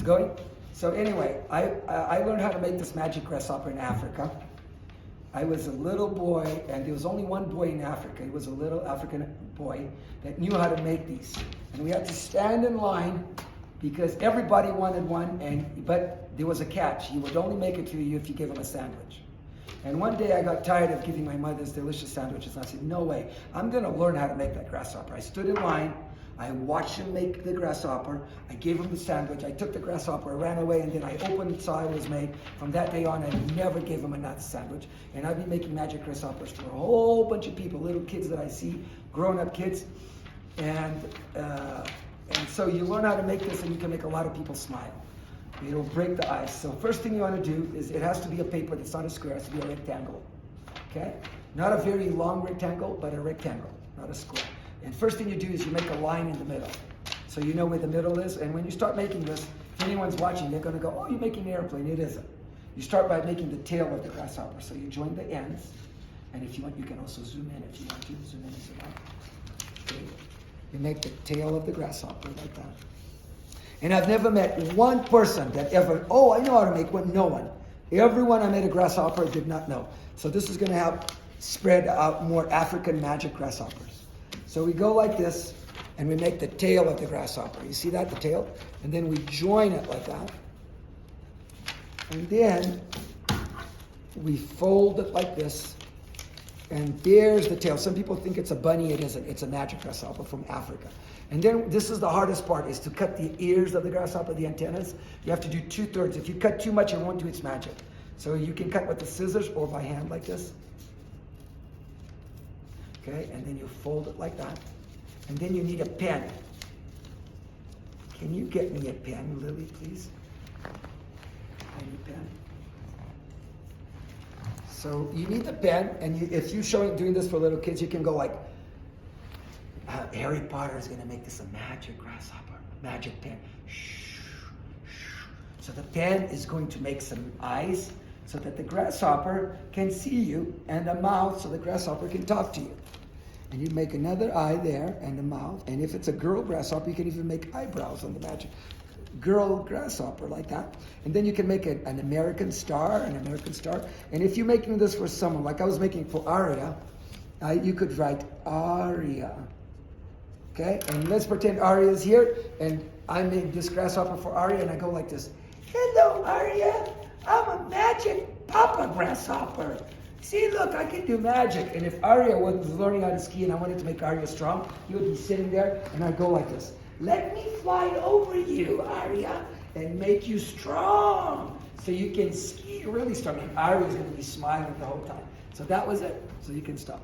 Going? So anyway, I learned how to make this magic grasshopper in Africa. I was a little boy, and there was only one boy in Africa. He was a little African boy that knew how to make these. And we had to stand in line because everybody wanted one, but there was a catch. He would only make it to you if you gave him a sandwich. And one day I got tired of giving my mother's delicious sandwiches. And I said, no way, I'm going to learn how to make that grasshopper. I stood in line. I watched him make the grasshopper. I gave him the sandwich. I took the grasshopper, I ran away, and then I opened and saw it was made. From that day on, I never gave him another sandwich. And I've been making magic grasshoppers for a whole bunch of people, little kids that I see, grown-up kids. And so you learn how to make this, and you can make a lot of people smile. It'll break the ice. So first thing you want to do is it has to be a paper that's not a square. It has to be a rectangle. Okay? Not a very long rectangle, but a rectangle, not a square. And first thing you do is you make a line in the middle. So you know where the middle is. And when you start making this, if anyone's watching, they're going to go, oh, you're making an airplane. It isn't. You start by making the tail of the grasshopper. So you join the ends. And if you want, you can also zoom in if you want to. Zoom in as well. Okay. You make the tail of the grasshopper like that. And I've never met one person that ever, oh, I know how to make one. No one. Everyone I made a grasshopper did not know. So this is going to help spread out more African magic grasshoppers. So we go like this, and we make the tail of the grasshopper. You see that, the tail? And then we join it like that. And then we fold it like this. And there's the tail. Some people think it's a bunny. It isn't. It's a magic grasshopper from Africa. And then this is the hardest part, is to cut the ears of the grasshopper, the antennas. You have to do 2/3. If you cut too much, it won't do its magic. So you can cut with the scissors or by hand like this. Okay, and then you fold it like that. And then you need a pen. Can you get me a pen, Lily, please? I need a pen. So you need the pen, and if you're doing this for little kids, you can go like, Harry Potter is going to make this a magic grasshopper, magic pen. Shh, shh. So the pen is going to make some eyes so that the grasshopper can see you, and a mouth so the grasshopper can talk to you. And you make another eye there and a mouth. And if it's a girl grasshopper, you can even make eyebrows on the magic girl grasshopper like that. And then you can make an American star, And if you're making this for someone, like I was making for Aria, you could write Aria. Okay? And let's pretend Aria is here, and I made this grasshopper for Aria, and I go like this. Hello, Aria. I'm a magic papa grasshopper. See, look, I can do magic. And if Aria was learning how to ski and I wanted to make Aria strong, he would be sitting there, and I'd go like this. Let me fly over you, Aria, and make you strong. So you can ski really strong. And Aria's going to be smiling the whole time. So that was it. So you can stop.